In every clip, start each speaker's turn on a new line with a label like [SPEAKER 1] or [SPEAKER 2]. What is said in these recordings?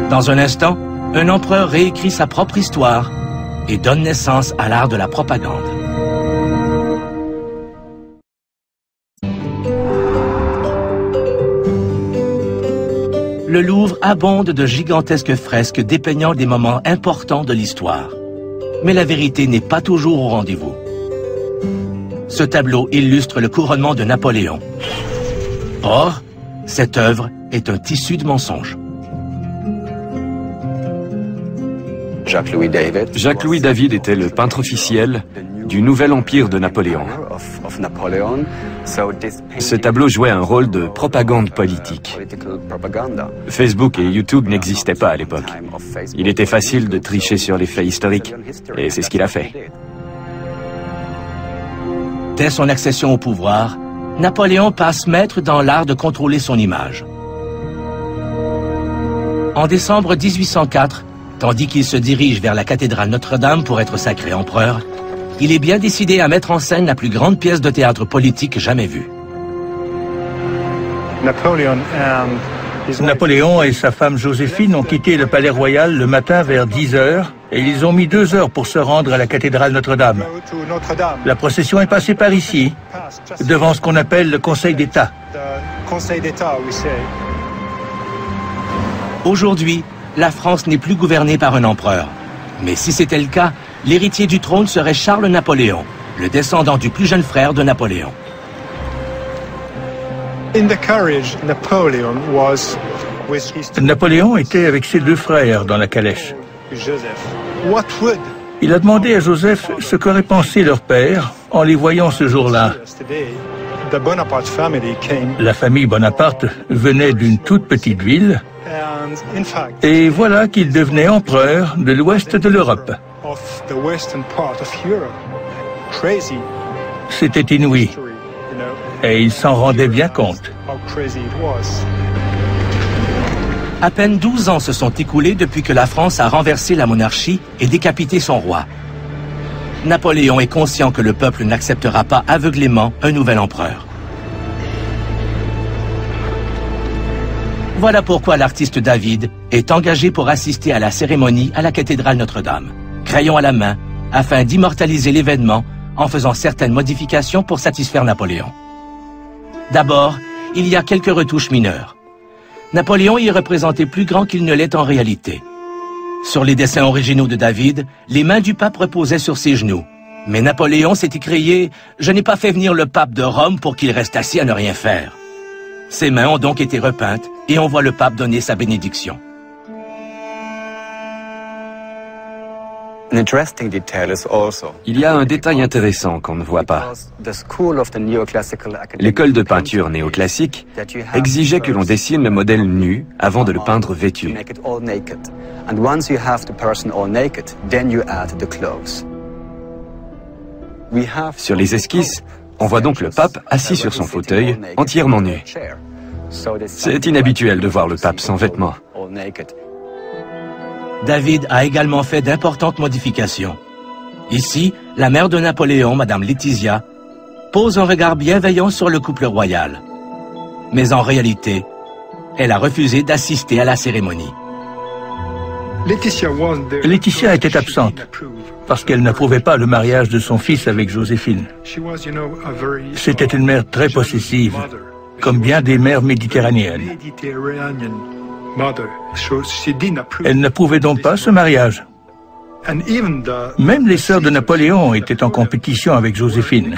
[SPEAKER 1] Dans un instant, un empereur réécrit sa propre histoire et donne naissance à l'art de la propagande. Le Louvre abonde de gigantesques fresques dépeignant des moments importants de l'histoire. Mais la vérité n'est pas toujours au rendez-vous. Ce tableau illustre le couronnement de Napoléon. Or, cette œuvre est un tissu de mensonges.
[SPEAKER 2] Jacques-Louis David était le peintre officiel du nouvel empire de Napoléon. Ce tableau jouait un rôle de propagande politique. Facebook et YouTube n'existaient pas à l'époque. Il était facile de tricher sur les faits historiques, et c'est ce qu'il a fait.
[SPEAKER 1] Dès son accession au pouvoir, Napoléon passe maître dans l'art de contrôler son image. En décembre 1804, tandis qu'il se dirige vers la cathédrale Notre-Dame pour être sacré empereur, il est bien décidé à mettre en scène la plus grande pièce de théâtre politique jamais vue.
[SPEAKER 3] Napoléon et sa femme Joséphine ont quitté le palais royal le matin vers 10 heures et ils ont mis 2 heures pour se rendre à la cathédrale Notre-Dame. La procession est passée par ici, devant ce qu'on appelle le Conseil d'État.
[SPEAKER 1] Aujourd'hui, la France n'est plus gouvernée par un empereur. Mais si c'était le cas, l'héritier du trône serait Charles-Napoléon, le descendant du plus jeune frère de Napoléon.
[SPEAKER 3] Napoléon était avec ses 2 frères dans la calèche. Il a demandé à Joseph ce qu'aurait pensé leur père en les voyant ce jour-là. La famille Bonaparte venait d'une toute petite ville et voilà qu'il devenait empereur de l'ouest de l'Europe. C'était inouï et il s'en rendait bien compte.
[SPEAKER 1] À peine 12 ans se sont écoulés depuis que la France a renversé la monarchie et décapité son roi. Napoléon est conscient que le peuple n'acceptera pas aveuglément un nouvel empereur. Voilà pourquoi l'artiste David est engagé pour assister à la cérémonie à la cathédrale Notre-Dame, crayon à la main, afin d'immortaliser l'événement en faisant certaines modifications pour satisfaire Napoléon. D'abord, il y a quelques retouches mineures. Napoléon y est représenté plus grand qu'il ne l'est en réalité. Sur les dessins originaux de David, les mains du pape reposaient sur ses genoux. Mais Napoléon s'est écrié « Je n'ai pas fait venir le pape de Rome pour qu'il reste assis à ne rien faire ». Ses mains ont donc été repeintes et on voit le pape donner sa bénédiction.
[SPEAKER 2] Il y a un détail intéressant qu'on ne voit pas. L'école de peinture néoclassique exigeait que l'on dessine le modèle nu avant de le peindre vêtu. Sur les esquisses, on voit donc le pape assis sur son fauteuil, entièrement nu. C'est inhabituel de voir le pape sans vêtements.
[SPEAKER 1] David a également fait d'importantes modifications. Ici, la mère de Napoléon, Madame Laetitia, pose un regard bienveillant sur le couple royal. Mais en réalité, elle a refusé d'assister à la cérémonie.
[SPEAKER 3] Laetitia était absente parce qu'elle n'approuvait pas le mariage de son fils avec Joséphine. C'était une mère très possessive, comme bien des mères méditerranéennes. Elle n'approuvait donc pas ce mariage. Même les sœurs de Napoléon étaient en compétition avec Joséphine.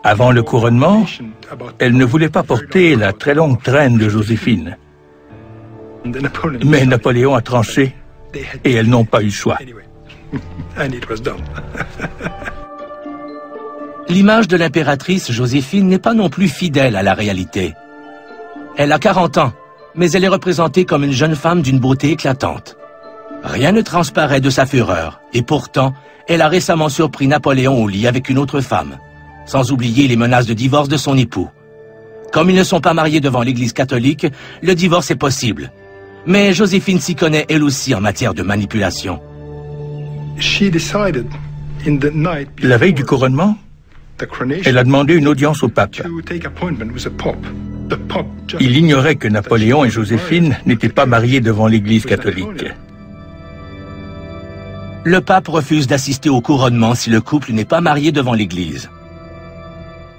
[SPEAKER 3] Avant le couronnement, elle ne voulait pas porter la très longue traîne de Joséphine. Mais Napoléon a tranché et elles n'ont pas eu le choix.
[SPEAKER 1] L'image de l'impératrice Joséphine n'est pas non plus fidèle à la réalité. Elle a 40 ans, mais elle est représentée comme une jeune femme d'une beauté éclatante. Rien ne transparaît de sa fureur, et pourtant, elle a récemment surpris Napoléon au lit avec une autre femme, sans oublier les menaces de divorce de son époux. Comme ils ne sont pas mariés devant l'Église catholique, le divorce est possible. Mais Joséphine s'y connaît elle aussi en matière de manipulation.
[SPEAKER 3] La veille du couronnement, elle a demandé une audience au pape. Il ignorait que Napoléon et Joséphine n'étaient pas mariés devant l'Église catholique.
[SPEAKER 1] Le pape refuse d'assister au couronnement si le couple n'est pas marié devant l'Église.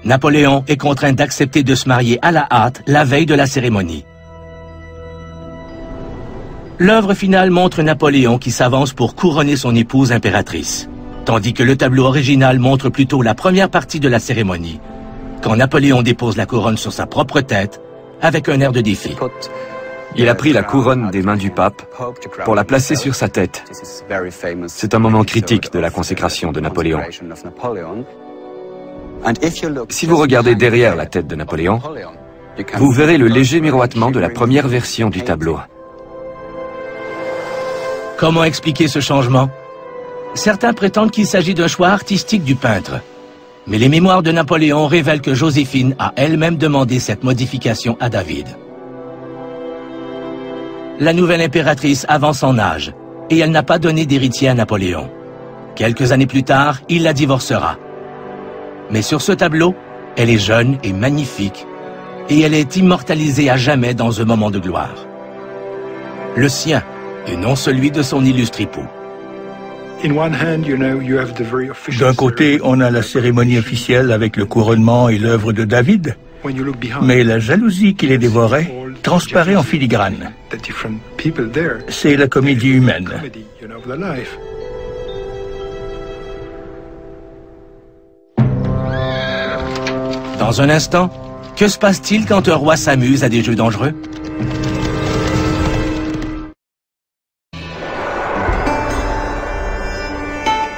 [SPEAKER 1] Napoléon est contraint d'accepter de se marier à la hâte la veille de la cérémonie. L'œuvre finale montre Napoléon qui s'avance pour couronner son épouse impératrice, tandis que le tableau original montre plutôt la première partie de la cérémonie, quand Napoléon dépose la couronne sur sa propre tête avec un air de défi.
[SPEAKER 2] Il a pris la couronne des mains du pape pour la placer sur sa tête. C'est un moment critique de la consécration de Napoléon. Si vous regardez derrière la tête de Napoléon, vous verrez le léger miroitement de la première version du tableau.
[SPEAKER 1] Comment expliquer ce changement? Certains prétendent qu'il s'agit d'un choix artistique du peintre. Mais les mémoires de Napoléon révèlent que Joséphine a elle-même demandé cette modification à David. La nouvelle impératrice avance en âge et elle n'a pas donné d'héritier à Napoléon. Quelques années plus tard, il la divorcera. Mais sur ce tableau, elle est jeune et magnifique et elle est immortalisée à jamais dans un moment de gloire. Le sien, et non celui de son illustre époux.
[SPEAKER 3] D'un côté, on a la cérémonie officielle avec le couronnement et l'œuvre de David, mais la jalousie qui les dévorait transparaît en filigrane. C'est la comédie humaine.
[SPEAKER 1] Dans un instant, que se passe-t-il quand un roi s'amuse à des jeux dangereux?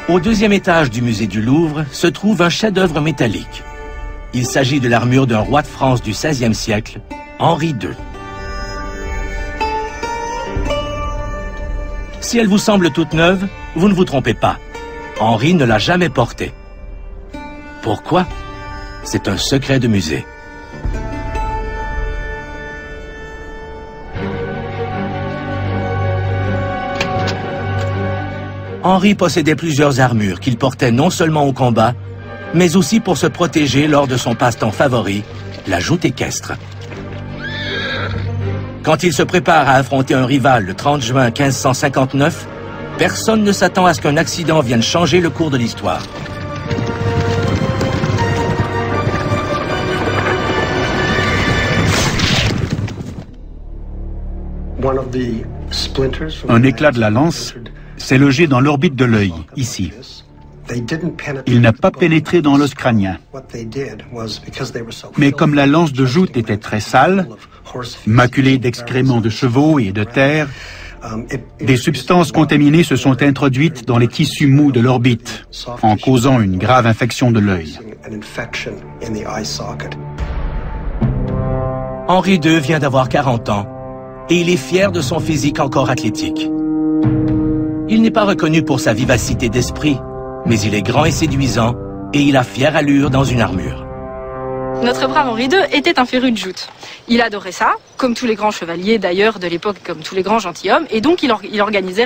[SPEAKER 1] Au deuxième étage du musée du Louvre se trouve un chef-d'œuvre métallique. Il s'agit de l'armure d'un roi de France du XVIe siècle, Henri II. Si elle vous semble toute neuve, vous ne vous trompez pas. Henri ne l'a jamais portée. Pourquoi? C'est un secret de musée. Henri possédait plusieurs armures qu'il portait non seulement au combat, mais aussi pour se protéger lors de son passe-temps favori, la joute équestre. Quand il se prépare à affronter un rival le 30 juin 1559, personne ne s'attend à ce qu'un accident vienne changer le cours de l'histoire.
[SPEAKER 4] Un éclat de la lance s'est logé dans l'orbite de l'œil, ici. Il n'a pas pénétré dans l'os crânien. Mais comme la lance de joute était très sale, maculée d'excréments de chevaux et de terre, des substances contaminées se sont introduites dans les tissus mous de l'orbite, en causant une grave infection de l'œil.
[SPEAKER 1] Henri II vient d'avoir 40 ans et il est fier de son physique encore athlétique. Il n'est pas reconnu pour sa vivacité d'esprit, mais il est grand et séduisant et il a fière allure dans une armure.
[SPEAKER 5] Notre brave Henri II était un féru de joute. Il adorait ça, comme tous les grands chevaliers d'ailleurs de l'époque, comme tous les grands gentilshommes, et donc il organisait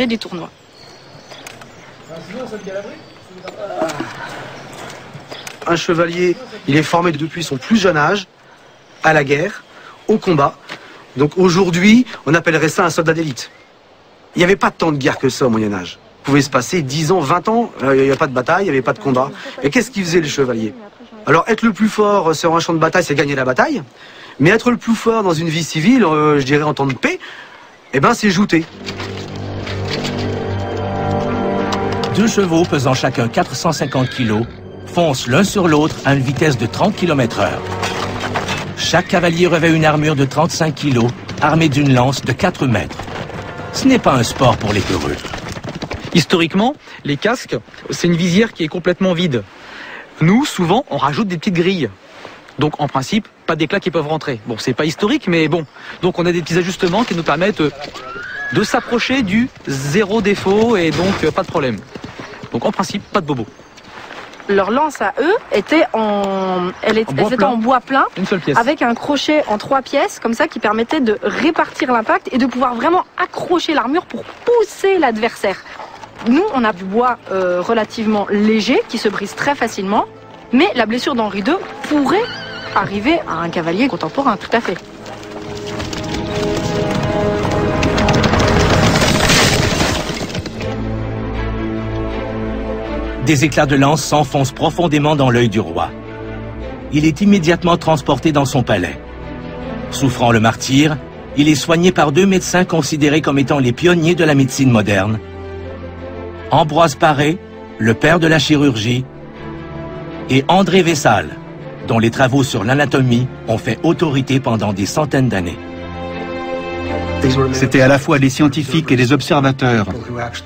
[SPEAKER 5] des tournois.
[SPEAKER 6] Un chevalier, il est formé depuis son plus jeune âge à la guerre, au combat. Donc aujourd'hui, on appellerait ça un soldat d'élite. Il n'y avait pas tant de guerre que ça au Moyen-Âge. Il pouvait se passer 10 ans, 20 ans, il n'y avait pas de bataille, il n'y avait pas de combat. Et qu'est-ce qu'il faisait, le chevalier? Alors, être le plus fort sur un champ de bataille, c'est gagner la bataille. Mais être le plus fort dans une vie civile, je dirais en temps de paix, eh ben, c'est jouter.
[SPEAKER 1] Deux chevaux pesant chacun 450 kg foncent l'un sur l'autre à une vitesse de 30 km/h. Chaque cavalier revêt une armure de 35 kg, armée d'une lance de 4 mètres. Ce n'est pas un sport pour les peureux.
[SPEAKER 7] Historiquement, les casques, c'est une visière qui est complètement vide. Nous, souvent, on rajoute des petites grilles. Donc, en principe, pas d'éclats qui peuvent rentrer. Bon, c'est pas historique, mais bon. Donc, on a des petits ajustements qui nous permettent de s'approcher du zéro défaut et donc pas de problème. Donc, en principe, pas de bobo.
[SPEAKER 5] Leur lance à eux était en bois plein,
[SPEAKER 7] une seule pièce,
[SPEAKER 5] avec un crochet en 3 pièces, comme ça, qui permettait de répartir l'impact et de pouvoir vraiment accrocher l'armure pour pousser l'adversaire. Nous, on a du bois relativement léger, qui se brise très facilement, mais la blessure d'Henri II pourrait arriver à un cavalier contemporain, tout à fait.
[SPEAKER 1] Des éclats de lance s'enfoncent profondément dans l'œil du roi. Il est immédiatement transporté dans son palais. Souffrant le martyre, il est soigné par 2 médecins considérés comme étant les pionniers de la médecine moderne. Ambroise Paré, le père de la chirurgie, et André Vessal, dont les travaux sur l'anatomie ont fait autorité pendant des centaines d'années.
[SPEAKER 4] C'était à la fois des scientifiques et des observateurs.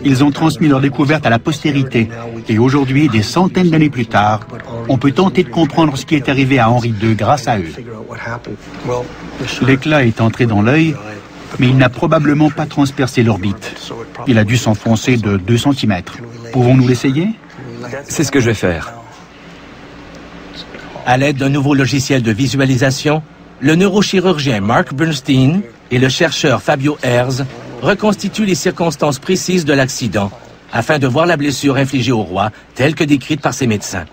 [SPEAKER 4] Ils ont transmis leurs découvertes à la postérité. Et aujourd'hui, des centaines d'années plus tard, on peut tenter de comprendre ce qui est arrivé à Henri II grâce à eux. L'éclat est entré dans l'œil, mais il n'a probablement pas transpercé l'orbite. Il a dû s'enfoncer de 2 cm. Pouvons-nous l'essayer?
[SPEAKER 2] C'est ce que je vais faire.
[SPEAKER 1] À l'aide d'un nouveau logiciel de visualisation, le neurochirurgien Mark Bernstein et le chercheur Fabio Herz reconstituent les circonstances précises de l'accident afin de voir la blessure infligée au roi telle que décrite par ses médecins.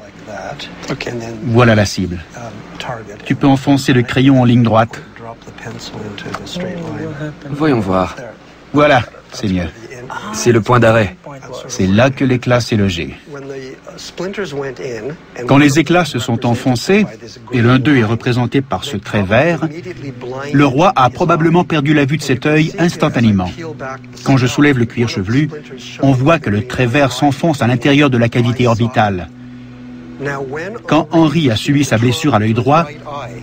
[SPEAKER 4] Voilà la cible. Tu peux enfoncer le crayon en ligne droite.
[SPEAKER 2] Voyons voir.
[SPEAKER 4] Voilà, c'est mieux.
[SPEAKER 2] C'est le point d'arrêt.
[SPEAKER 4] C'est là que l'éclat s'est logé. Quand les éclats se sont enfoncés, et l'un d'eux est représenté par ce trait vert, le roi a probablement perdu la vue de cet œil instantanément. Quand je soulève le cuir chevelu, on voit que le trait vert s'enfonce à l'intérieur de la cavité orbitale. Quand Henri a subi sa blessure à l'œil droit,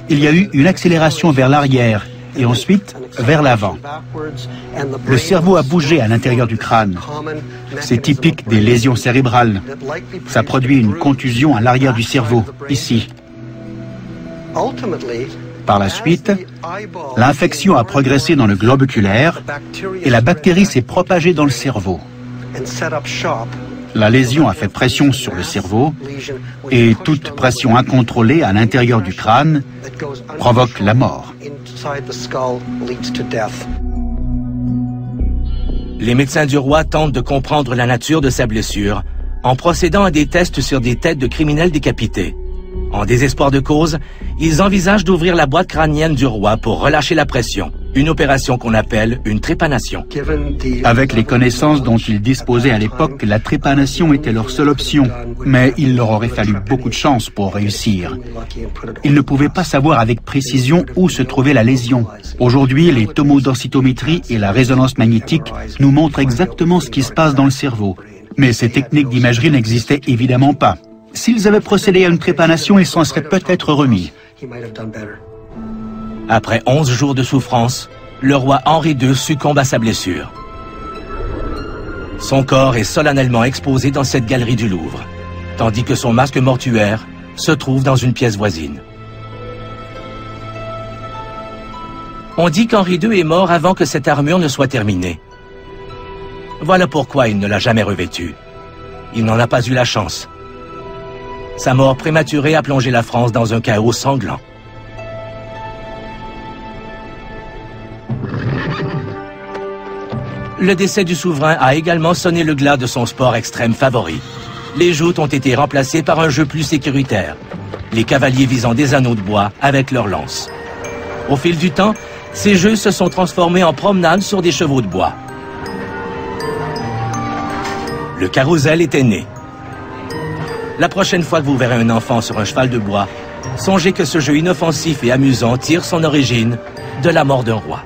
[SPEAKER 4] il y a eu une accélération vers l'arrière et ensuite vers l'avant. Le cerveau a bougé à l'intérieur du crâne. C'est typique des lésions cérébrales. Ça produit une contusion à l'arrière du cerveau, ici. Par la suite, l'infection a progressé dans le globe oculaire et la bactérie s'est propagée dans le cerveau. La lésion a fait pression sur le cerveau et toute pression incontrôlée à l'intérieur du crâne provoque la mort.
[SPEAKER 1] Les médecins du roi tentent de comprendre la nature de sa blessure en procédant à des tests sur des têtes de criminels décapités. En désespoir de cause, ils envisagent d'ouvrir la boîte crânienne du roi pour relâcher la pression, une opération qu'on appelle une trépanation.
[SPEAKER 4] Avec les connaissances dont ils disposaient à l'époque, la trépanation était leur seule option, mais il leur aurait fallu beaucoup de chance pour réussir. Ils ne pouvaient pas savoir avec précision où se trouvait la lésion. Aujourd'hui, les tomodensitométries et la résonance magnétique nous montrent exactement ce qui se passe dans le cerveau. Mais ces techniques d'imagerie n'existaient évidemment pas. S'ils avaient procédé à une trépanation, ils s'en seraient peut-être remis.
[SPEAKER 1] Après 11 jours de souffrance, le roi Henri II succombe à sa blessure. Son corps est solennellement exposé dans cette galerie du Louvre, tandis que son masque mortuaire se trouve dans une pièce voisine. On dit qu'Henri II est mort avant que cette armure ne soit terminée. Voilà pourquoi il ne l'a jamais revêtue. Il n'en a pas eu la chance. Sa mort prématurée a plongé la France dans un chaos sanglant. Le décès du souverain a également sonné le glas de son sport extrême favori. Les joutes ont été remplacées par un jeu plus sécuritaire, les cavaliers visant des anneaux de bois avec leurs lances. Au fil du temps, ces jeux se sont transformés en promenades sur des chevaux de bois. Le carrousel était né. La prochaine fois que vous verrez un enfant sur un cheval de bois, songez que ce jeu inoffensif et amusant tire son origine de la mort d'un roi.